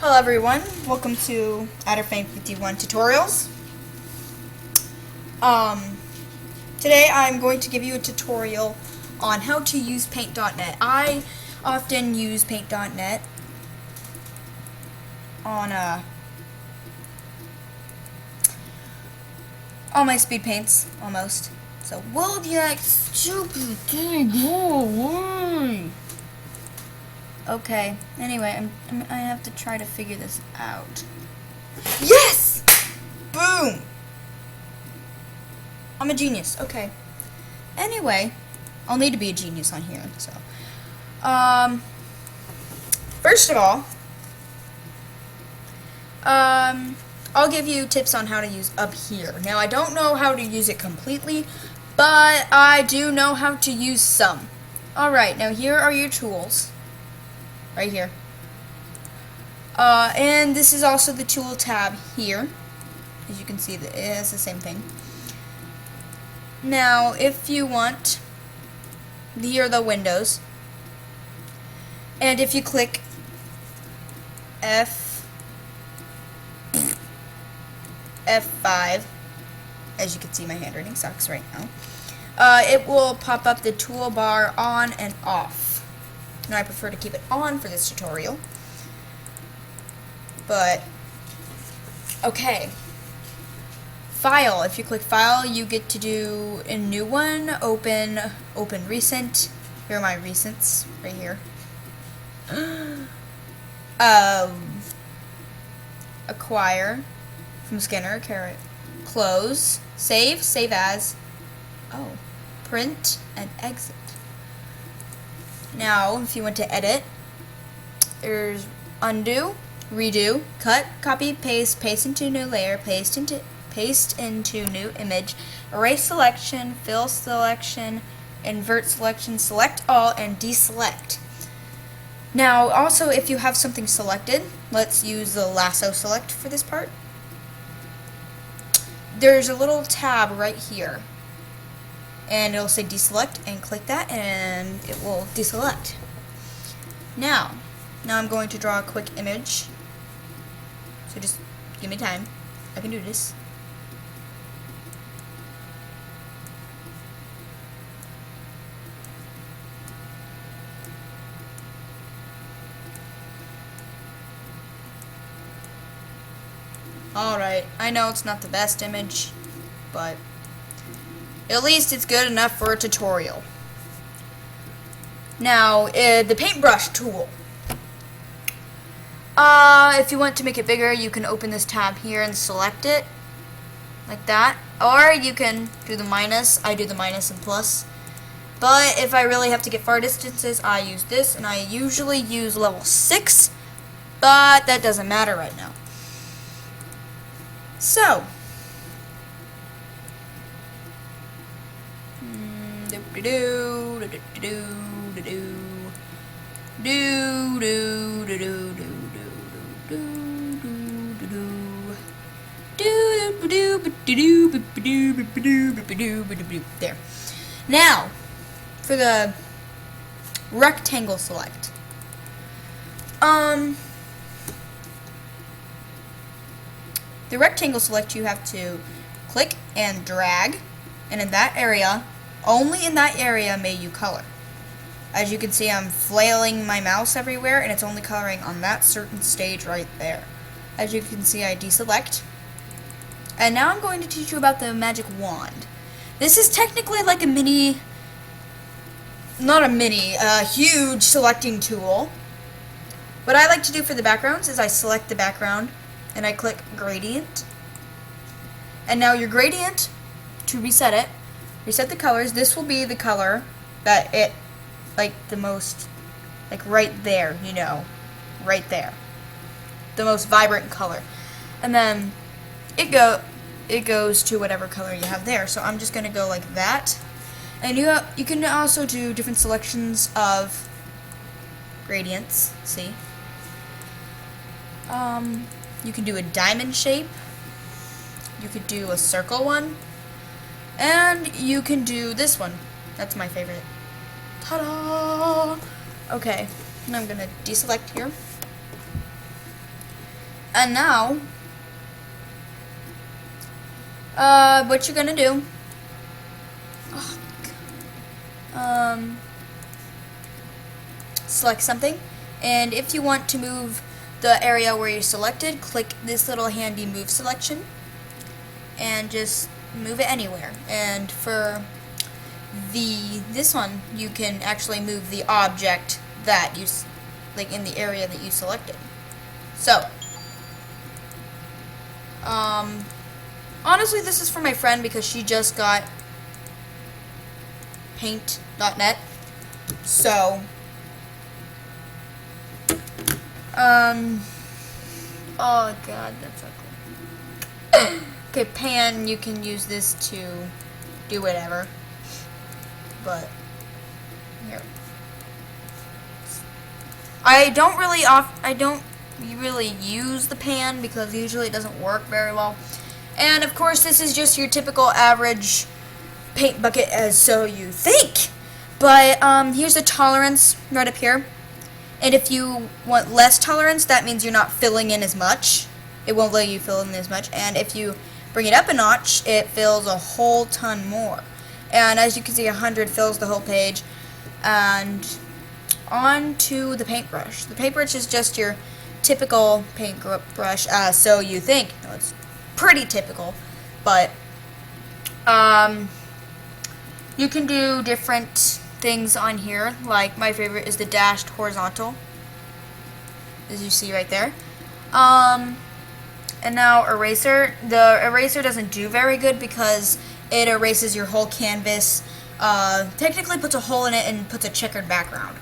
Hello everyone, welcome to Adderfame 51 Tutorials. Today I'm going to give you a tutorial on how to use Paint.net. I often use Paint.net on all my speed paints, almost. So, will that stupid thing go away? Okay, anyway, I have to try to figure this out. Yes! Boom! I'm a genius, okay. Anyway, I'll need to be a genius on here, so. First of all, I'll give you tips on how to use up here. Now, I don't know how to use it completely, but I do know how to use some. Alright, now here are your tools. Right here. And this is also the tool tab here. As you can see, it has the same thing. Now, if you want, here are the windows. And if you click F5, as you can see, my handwriting sucks right now. It will pop up the toolbar on and off. Now, I prefer to keep it on for this tutorial. But, okay. File. If you click File, you get to do a new one. Open Recent. Here are my recents, right here. Acquire. From Scanner, Carrot. Close. Save. Save as. Oh. Print and exit. Now, if you want to edit, there's undo, redo, cut, copy, paste, paste into new layer, paste into new image, erase selection, fill selection, invert selection, select all, and deselect. Now, also, if you have something selected, let's use the lasso select for this part. There's a little tab right here. And it'll say deselect, and click that, and it will deselect. Now I'm going to draw a quick image. So just give me time. I can do this. Alright, I know it's not the best image, but at least it's good enough for a tutorial. Now, the paintbrush tool. If you want to make it bigger, you can open this tab here and select it, like that. Or you can do the minus. I do the minus and plus. But if I really have to get far distances, I use this, and I usually use level 6, but that doesn't matter right now. So, there. Now, for the rectangle select. The rectangle select, you have to click and drag, and in that area, only in that area may you color. As you can see, I'm flailing my mouse everywhere, and it's only coloring on that certain stage right there. As you can see, I deselect. And now I'm going to teach you about the magic wand. This is technically like a mini, not a mini, a huge selecting tool. What I like to do for the backgrounds is I select the background, and I click gradient. And now your gradient, to reset it, reset the colors. This will be the color that it, like the most, like right there, you know, right there. The most vibrant color. And then it goes to whatever color you have there. So I'm just going to go like that. And you can also do different selections of gradients, see? You can do a diamond shape. You could do a circle one. And you can do this one. That's my favorite. Ta-da! Okay, now I'm going to deselect here. And now, what you're gonna do, select something, and if you want to move the area where you selected, click this little handy move selection, and just move it anywhere. And for this one, you can actually move the object that you like in the area that you selected. So, honestly, this is for my friend because she just got paint.net. So, oh god, that's ugly. Okay, pan, you can use this to do whatever. But here, I don't really use the pan because usually it doesn't work very well. And of course, this is just your typical average paint bucket, as so you think. But here's the tolerance right up here. And if you want less tolerance, that means you're not filling in as much. It won't let you fill in as much. And if you bring it up a notch, it fills a whole ton more. And as you can see, 100 fills the whole page. And on to the paintbrush. The paintbrush is just your typical paintbrush, so you think. No, it's pretty typical, but you can do different things on here. Like my favorite is the dashed horizontal, as you see right there. And now eraser. The eraser doesn't do very good because it erases your whole canvas. Technically puts a hole in it and puts a checkered background.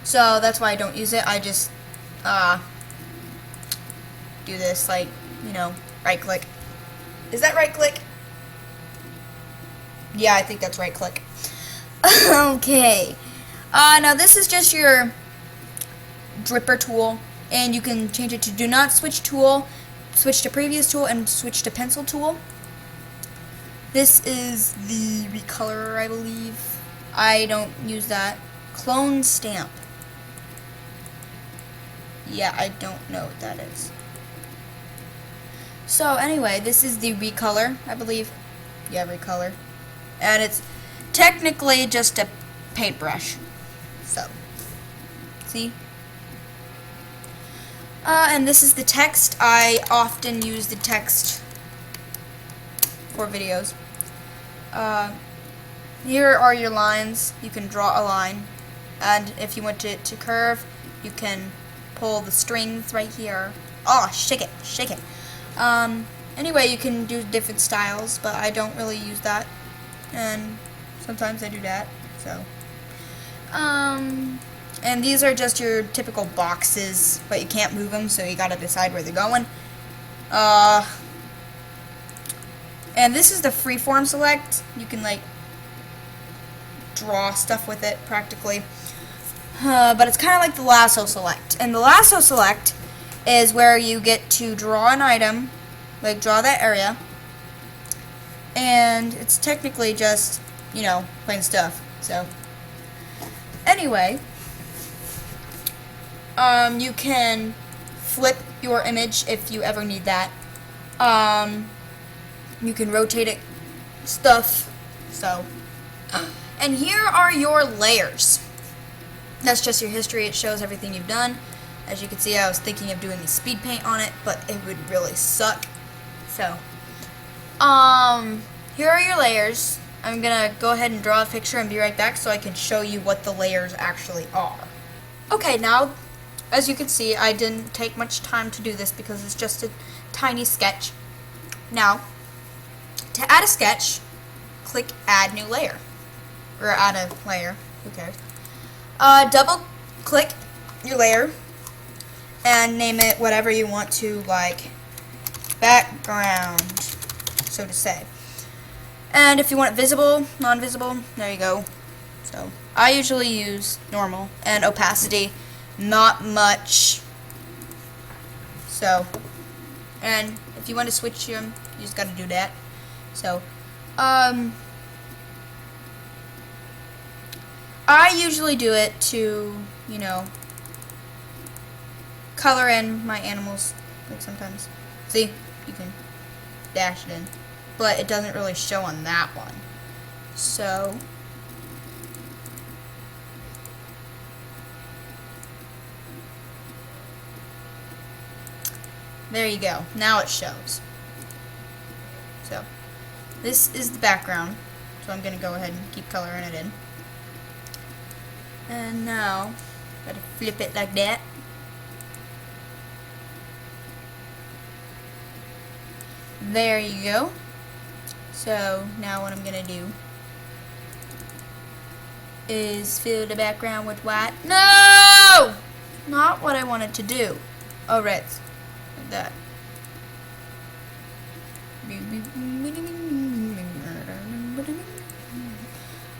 So that's why I don't use it. I just do this, like, you know, right click. Is that right click? Yeah, I think that's right click. Okay. Now this is just your dripper tool, and you can change it to do not switch tool, switch to previous tool, and switch to pencil tool. This is the recolor, I believe. I don't use that. Clone stamp. Yeah, I don't know what that is. So anyway, this is the recolor, I believe. Yeah, recolor. And it's technically just a paintbrush. So, see? And this is the text. I often use the text for videos. Here are your lines. You can draw a line. And if you want it to curve, you can pull the strings right here. Oh, shake it, shake it. Anyway, you can do different styles, but I don't really use that. And sometimes I do that, so. And these are just your typical boxes, but you can't move them, so you gotta decide where they're going. And this is the freeform select. You can, like, draw stuff with it, practically. But it's kind of like the lasso select. And the lasso select is where you get to draw an item, like draw that area, and it's technically just, you know, plain stuff. So anyway, you can flip your image if you ever need that. You can rotate it, stuff. So, and here are your layers. That's just your history. It shows everything you've done. As you can see, I was thinking of doing a speed paint on it, but it would really suck. So, here are your layers. I'm gonna go ahead and draw a picture and be right back so I can show you what the layers actually are. Okay, now, as you can see, I didn't take much time to do this because it's just a tiny sketch. Now, to add a sketch, click Add New Layer. Or add a layer, who cares? Double click your layer and name it whatever you want to, like background, so to say. And if you want it visible, non-visible, there you go. So I usually use normal, and opacity, not much. So, and if you want to switch them, you just gotta do that. So, I usually do it to, you know, color in my animals Like sometimes, see, you can dash it in, but it doesn't really show on that one. So there you go. Now it shows. So this is the background. So I'm going to go ahead and keep coloring it in. And now, gotta flip it like that. There you go. So now what I'm going to do is fill the background with white. No! Not what I wanted to do. Oh, reds. Like that.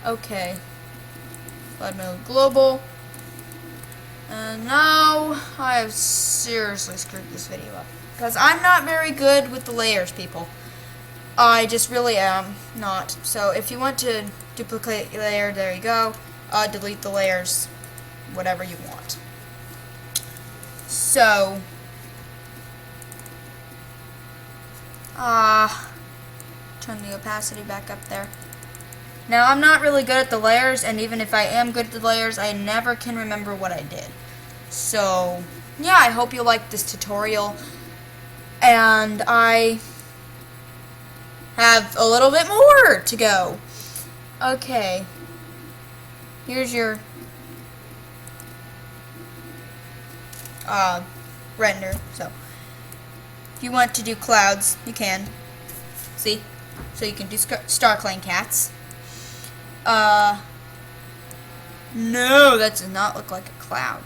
Okay. Flood mode global. And now I have seriously screwed this video up. Because I'm not very good with the layers, people. I just really am not. So if you want to duplicate your layer, there you go. Delete the layers, whatever you want. So, turn the opacity back up there. Now, I'm not really good at the layers, and even if I am good at the layers, I never can remember what I did. So, yeah, I hope you liked this tutorial. And I have a little bit more to go. Okay. Here's your render. So, if you want to do clouds, you can. See? So you can do star clan cats. No, that does not look like a cloud.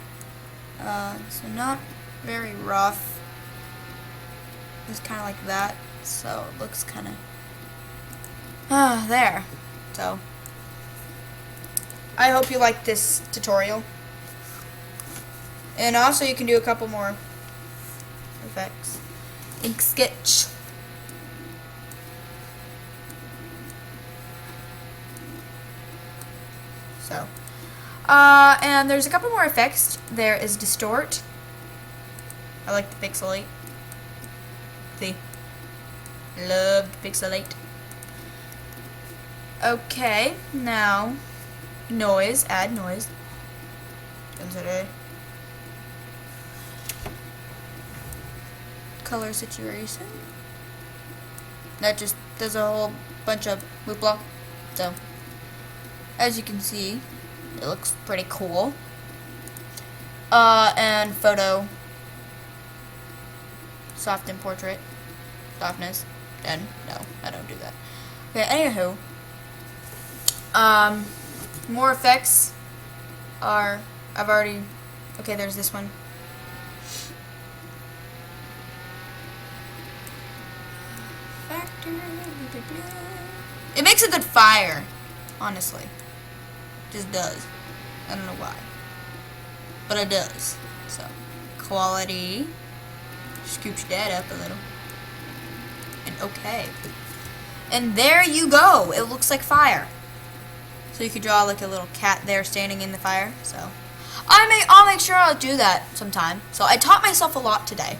So not very rough. It's kind of like that. So it looks kind of there. So I hope you like this tutorial. And also you can do a couple more effects. Ink sketch. So, and there's a couple more effects. There is distort. I like the pixelate. See? Love the pixelate. Okay, now noise, add noise. Consider color saturation. That just does a whole bunch of hoopla. So, as you can see, it looks pretty cool. And photo, soften portrait, softness, and no, I don't do that. Okay, anywho, more effects are, I've already, okay, there's this one. Factor, it makes a good fire, honestly. Just does. I don't know why, but it does. So, quality, scooch that up a little, and okay. And there you go. It looks like fire. So you could draw like a little cat there standing in the fire. So I'll make sure I'll do that sometime. So I taught myself a lot today.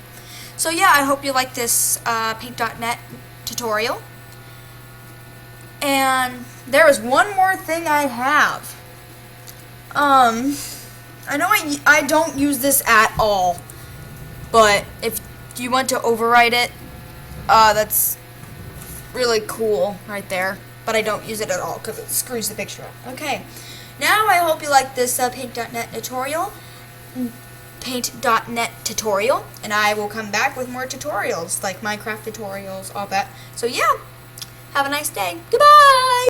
So yeah, I hope you like this Paint.net tutorial. And there is one more thing I have. I know I don't use this at all, but if you want to override it, that's really cool right there. But I don't use it at all because it screws the picture up. Okay, now I hope you like this Paint.net tutorial, and I will come back with more tutorials, like Minecraft tutorials, all that. So yeah, have a nice day. Goodbye!